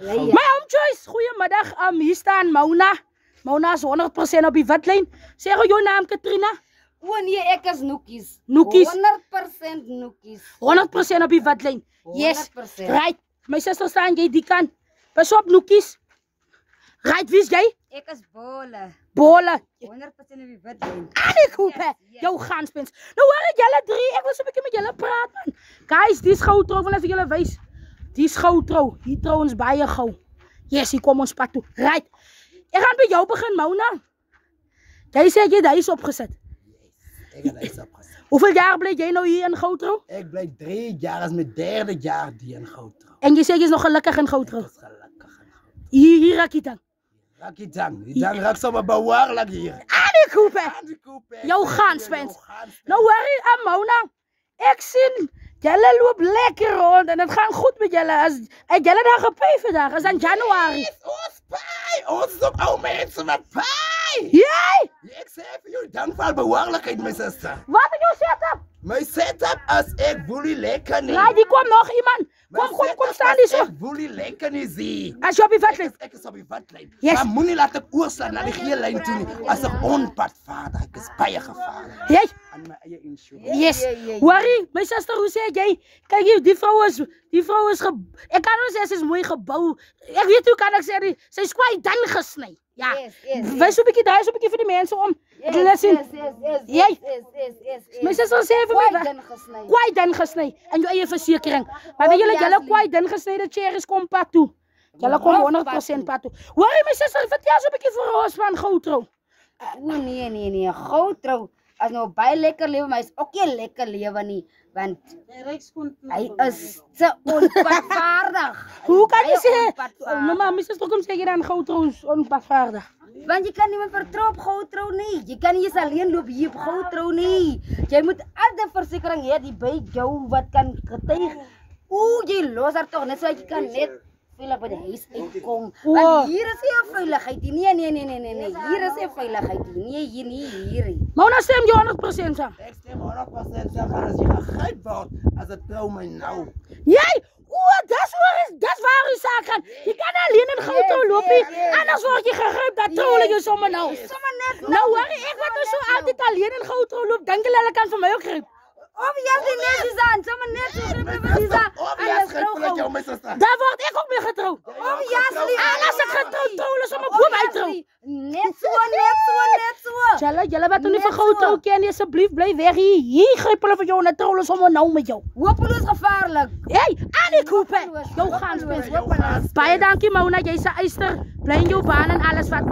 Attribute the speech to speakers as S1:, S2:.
S1: My home choice, goeiemiddag. Hier staan Mona. Mona is 100% op die witlyn. Sê gou jou naam, Katrina.
S2: O nee, ek is Noekies.
S1: Noekies.
S2: 100% Noekies.
S1: 100% op die witlyn. Yes.
S2: 100%.
S1: Right. My suster staan jy die kant. Pas op, Noekies. Right, wie is jy?
S2: Ek is Bolle.
S1: Bolle.
S2: 100% op die witlyn.
S1: Annie Cooper. Jou gaanspens. Nou hoor ek julle drie. Ek wil so 'n bietjie met julle praat, man. Guys, dis gou trou, wil ek vir julle wys. Dis gou trou. Hier trou ons baie gou. Yes, hier kom ons pad toe. Right. Ek gaan by jou begin, Mona. Jy sê jy het huis opgesit.
S3: Ek het huis opgesit.
S1: Hoeveel jaar bly jy nou hier in Goutrou?
S3: Ek bly 3 jaar, as my 3de jaar die in Goutrou.
S1: En jy sê jy is nog gelukkig in Goutrou?
S3: Ek is gelukkig in Goutrou.
S1: Hier raak jy dan.
S3: Rakkie dan, die dan raak sommer bewaarlik hier.
S1: Annie Cooper.
S3: Annie Cooper.
S1: Jou gaanspens. Nou hoor jy, Mona, ek sien julle loop lekker rond en dit gaan goed met julle. As ek julle daar gepay vandag, is dan Januarie.
S3: Ons pay, ons is ook ou mense met pay.
S1: Jy!
S3: Ek sê vir jou, dankbaar bewaarlikheid, my suster.
S1: Wat is jou setup?
S3: My setup as ek boelie lekker nie.
S1: Nee, die kom nog iemand. Kom staan die so.
S3: Ek boelie lekker nie zie.
S1: As jy op die witlyn.
S3: Ek is op die witlyn.
S1: Yes.
S3: Maar moenie laat ek oorslaan na die geel lyn toe nie. As ek onpadvaardig, ek is baie gevaarlik.
S1: Jy?
S3: Aan my eie insurance.
S1: Yes. Worry, my suster, hoe sê jy? Kyk hier, die vrou is ek kan nou sê sy is mooi gebou. Ek weet hoe kan ek sê, sy is kwai dan gesny. Ja. Wys so 'n bietjie, draai so 'n bietjie vir die mense om.
S2: Yes.
S1: My suster sê vir my, kwai dan gesny in jou eie versekering. Maar weet julle kwai dan gesnyde cherries kom pad toe. Julle kom 100% pad toe. Worry, my suster, vertel so 'n bietjie vir ons van Goutrou.
S2: O nee, Goutrou as nou baie lekker lewe, maar is ook nie lekker lewe nie, want hy is te onpadvaardig.
S1: Hoe kan jy sê? Nou maar, my suster kom sê jy dan Goutrou is onpadvaardig.
S2: Want jy kan niemand vertrou op Goutrou nie. Jy kan nie eens alleen loop hier op Goutrou nie. Jy moet altyd versekering hê die by jou wat kan getuig. Jy los haar tog net so jy kan net veilig by die huis uitkom. Want hier is nie veiligheid nie. Nee. Hier is nie veiligheid nie. Hier.
S1: Mona stem jy 100% saam.
S3: Ek stem 100% saam, maar as jy gegryp word, as dit trou my nou.
S1: Jy! Dis waar die saak gaan. Jy kan alleen in Goutrou loop nie. Anders word jy gegryp, dat trou hulle jou sommer nou. Nou hoor ek wat nou so altyd alleen in Goutrou loop, dink hulle kan vir my ook gryp.
S2: Sommer net so
S1: Daar word ek ook mee getrou. Alles ek getrou, trou hulle sommer bo my trou.
S2: Net so.
S1: Julle wat nou nie vir Goutrou ken, asseblief bly weg hier. Hier gryp hulle vir jou en trou hulle sommer nou met jou.
S2: Hopeloos gevaarlik.
S1: Hey, Annie Cooper, jou gaanspens. Baie dankie Mona, jy's 'n eyster. Bly in jou baan en alles wat